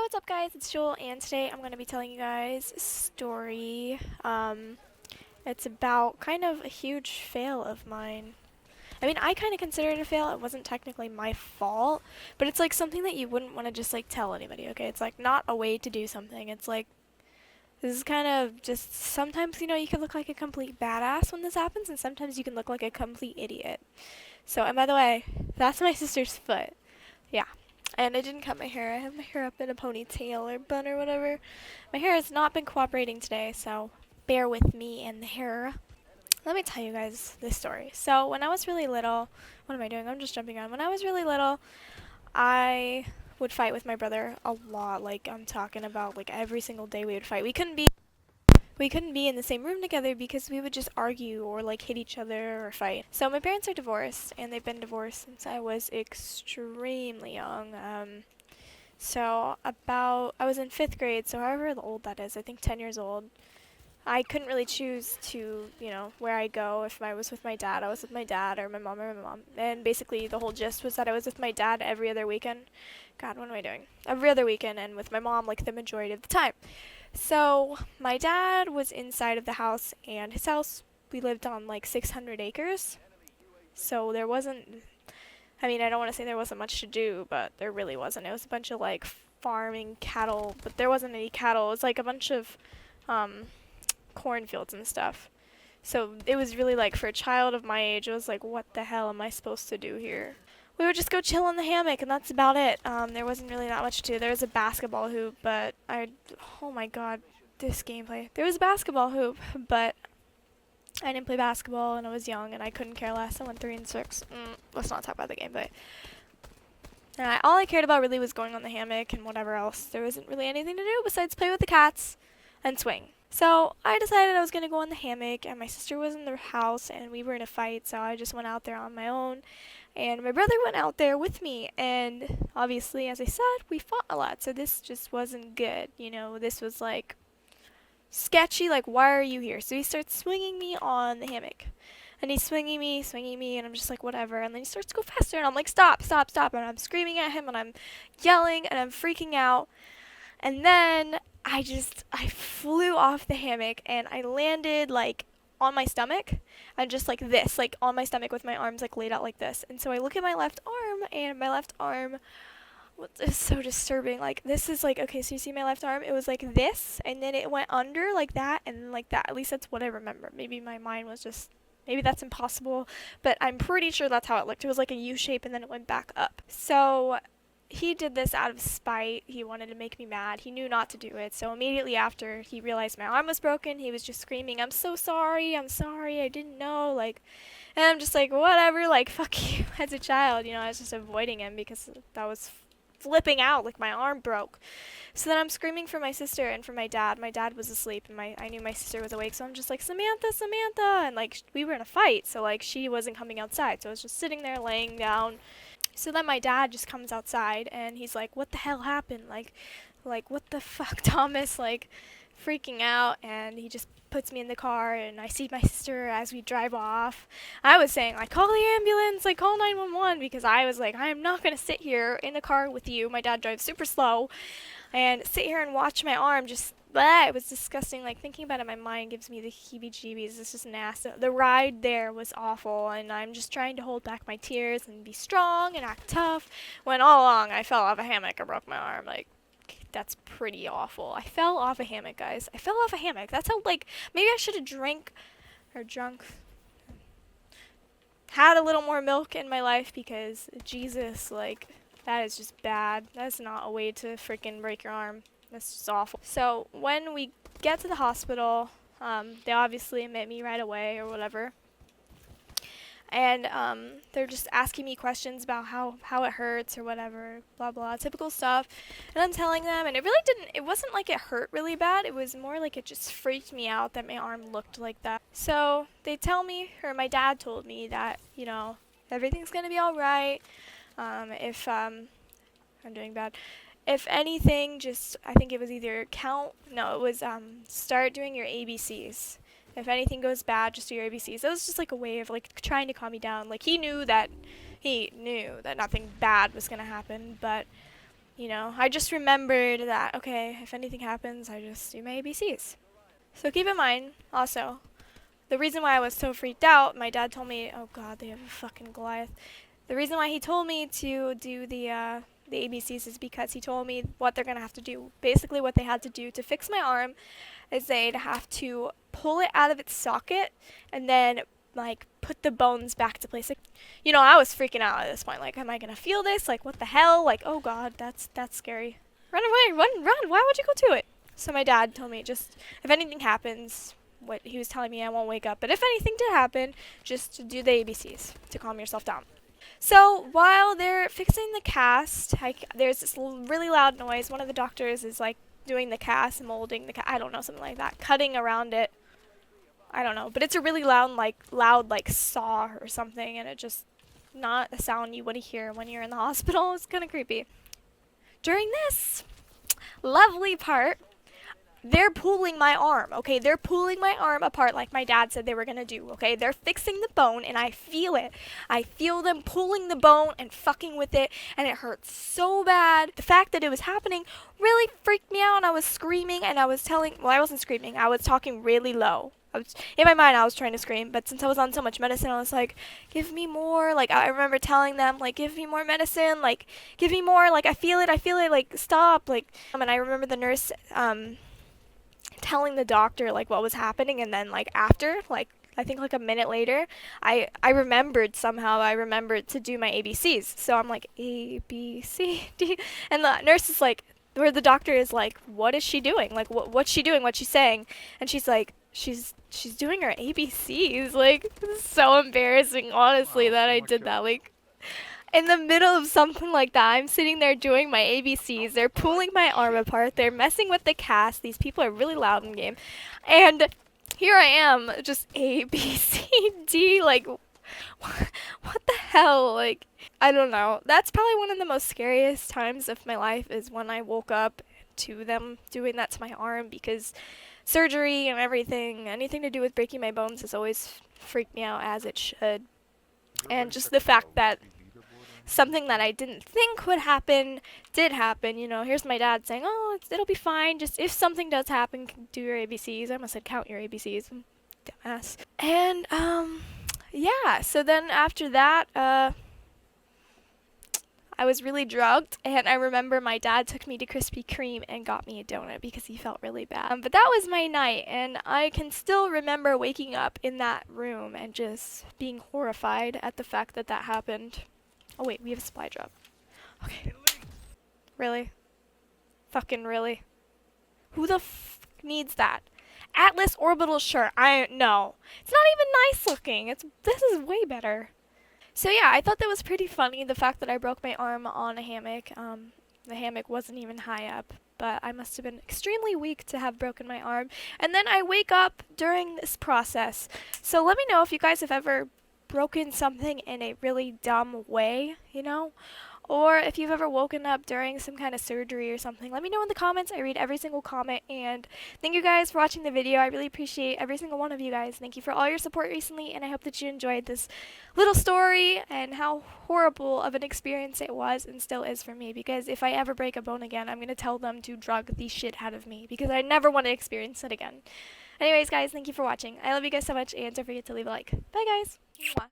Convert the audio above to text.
what's up guys, it's Jewel, and today I'm going to be telling you guys a story. It's about kind of a huge fail of mine. I mean, I kind of consider it a fail. It wasn't technically my fault, but it's like something that you wouldn't want to just like tell anybody, okay? It's like not a way to do something. It's like, this is kind of just, sometimes, you can look like a complete badass when this happens, and sometimes you can look like a complete idiot. So, and by the way, that's my sister's foot. Yeah. And I didn't cut my hair. I have my hair up in a ponytail or bun or whatever. My hair has not been cooperating today, so bear with me and the hair. Let me tell you guys this story. So when I was really little, what am I doing? I'm just jumping on. When I was really little, I would fight with my brother a lot. Like, I'm talking about like every single day we would fight. We couldn't be in the same room together because we would just argue or like hit each other or fight. So my parents are divorced, and they've been divorced since I was extremely young. I was in 5th grade, so however old that is, I think 10 years old. I couldn't really choose to, where I go. If I was with my dad, I was with my dad, or my mom or my mom. And basically the whole gist was that I was with my dad every other weekend. God, what am I doing? Every other weekend, and with my mom like the majority of the time. So my dad was inside of the house, and his house, we lived on like 600 acres. So there wasn't, I mean, I don't want to say there wasn't much to do, but there really wasn't. It was a bunch of like farming cattle, but there wasn't any cattle. It was like a bunch of cornfields and stuff. So it was really like, for a child of my age, it was like, what the hell am I supposed to do here? We would just go chill in the hammock, and that's about it. There wasn't really that much to do. There was a basketball hoop, but oh my god, this gameplay. There was a basketball hoop, but I didn't play basketball, and I was young, and I couldn't care less. I went 3-6. Let's not talk about the gameplay. All I cared about really was going on the hammock and whatever else. There wasn't really anything to do besides play with the cats and swing. So I decided I was going to go on the hammock, and my sister was in the house, and we were in a fight, so I just went out there on my own. And my brother went out there with me, and obviously, as I said, we fought a lot, so this just wasn't good. This was like sketchy, like, why are you here? So he starts swinging me on the hammock. And he's swinging me, and I'm just like, whatever. And then he starts to go faster, and I'm like, stop, stop, stop. And I'm screaming at him, and I'm yelling, and I'm freaking out. And then I flew off the hammock, and I landed, like, on my stomach, and just like this, like on my stomach with my arms like laid out like this. And so I look at my left arm, and my left arm, what is so disturbing, like, this is like, okay, so you see my left arm, it was like this, and then it went under like that, and then like that. At least that's what I remember. Maybe my mind was just, maybe that's impossible, but I'm pretty sure that's how it looked. It was like a U shape, and then it went back up. So he did this out of spite. He wanted to make me mad. He knew not to do it. So immediately after he realized my arm was broken, he was just screaming, I'm so sorry, I didn't know, like, and I'm just like, whatever, like, fuck you. As a child, I was just avoiding him because that was flipping out, like my arm broke. So then I'm screaming for my sister and for my dad. My dad was asleep, and I knew my sister was awake, so I'm just like, Samantha, Samantha, and like, we were in a fight, so like, she wasn't coming outside, so I was just sitting there laying down. So then my dad just comes outside, and he's like, what the hell happened? Like, what the fuck, Thomas? Like, freaking out, and he just puts me in the car, and I see my sister as we drive off. I was saying, like, call the ambulance, like, call 911, because I was like, I am not going to sit here in the car with you. My dad drives super slow, and sit here and watch my arm just, it was disgusting. Like, thinking about it, my mind gives me the heebie-jeebies. This is nasty. The ride there was awful, and I'm just trying to hold back my tears and be strong and act tough, when all along I fell off a hammock and broke my arm. Like, that's pretty awful. I fell off a hammock, guys. I fell off a hammock. That's how, like, maybe I should have had a little more milk in my life, because Jesus, like, that is just bad. That's not a way to freaking break your arm. That's just awful. So when we get to the hospital, they obviously admit me right away or whatever. And they're just asking me questions about how it hurts or whatever, blah, blah, typical stuff. And I'm telling them, and it wasn't like it hurt really bad. It was more like it just freaked me out that my arm looked like that. So they tell me, or my dad told me that, everything's going to be all right. If I'm doing bad. If anything, I think it was start doing your ABCs. If anything goes bad, just do your ABCs. That was just like a way of like trying to calm me down. Like, he knew that nothing bad was going to happen, but You know, I just remembered that, okay, if anything happens, I just do my ABCs. So keep in mind, also, the reason why I was so freaked out, my dad told me, oh god, they have a fucking Goliath. The reason why he told me to do the ABCs is because he told me what they're going to have to do. Basically, what they had to do to fix my arm is they'd have to pull it out of its socket and then like put the bones back to place. Like, you know, I was freaking out at this point. Like, am I gonna feel this? Like, what the hell? Like, oh god, that's scary. Run away, run! Why would you go to it? So my dad told me, just if anything happens, what he was telling me, I won't wake up. But if anything did happen, just do the ABCs to calm yourself down. So while they're fixing the cast, there's this really loud noise. One of the doctors is like doing the cast, molding the cast. I don't know, something like that, cutting around it. I don't know, but it's a really loud like saw or something, and it just not a sound you would hear when you're in the hospital. It's kind of creepy. During this lovely part, they're pulling my arm, okay? They're pulling my arm apart like my dad said they were going to do, okay? They're fixing the bone, and I feel it. I feel them pulling the bone and fucking with it, and it hurts so bad. The fact that it was happening really freaked me out, and I was screaming, and I wasn't screaming. I was talking really low. In my mind, I was trying to scream, but since I was on so much medicine, I was like, give me more. Like, I remember telling them, like, give me more medicine. Like, give me more. Like, I feel it. Like, stop. Like, and I remember the nurse, telling the doctor like what was happening, and then like after, like I think like a minute later, I remembered to do my ABCs. So I'm like A B C D, and the nurse is like, where the doctor is like, what is she doing? Like what's she doing? What's she saying? And she's like, she's doing her ABCs. Like, this is so embarrassing, honestly, that I did that. Like, in the middle of something like that, I'm sitting there doing my ABCs. They're pulling my arm apart. They're messing with the cast. These people are really loud in game. And here I am, just A, B, C, D. Like, what the hell? Like, I don't know. That's probably one of the most scariest times of my life, is when I woke up to them doing that to my arm, because surgery and everything, anything to do with breaking my bones, has always freaked me out, as it should. And just the fact that something that I didn't think would happen did happen. You know, here's my dad saying, oh, it'll be fine. Just if something does happen, do your ABCs. I almost said count your ABCs. Dumbass. And, yeah. So then after that, I was really drugged, and I remember my dad took me to Krispy Kreme and got me a donut because he felt really bad. But that was my night, and I can still remember waking up in that room and just being horrified at the fact that that happened. Oh wait, we have a supply drop. Okay. Really? Fucking really? Who the f needs that? Atlas orbital shirt. No. It's not even nice looking. This is way better. So yeah, I thought that was pretty funny, the fact that I broke my arm on a hammock. The hammock wasn't even high up, but I must have been extremely weak to have broken my arm. And then I wake up during this process. So let me know if you guys have ever broken something in a really dumb way, you know? Or if you've ever woken up during some kind of surgery or something, let me know in the comments. I read every single comment, and thank you guys for watching the video. I really appreciate every single one of you guys. Thank you for all your support recently, and I hope that you enjoyed this little story and how horrible of an experience it was and still is for me, because if I ever break a bone again, I'm going to tell them to drug the shit out of me, because I never want to experience it again. Anyways, guys, thank you for watching. I love you guys so much, and don't forget to leave a like. Bye, guys. Mwah.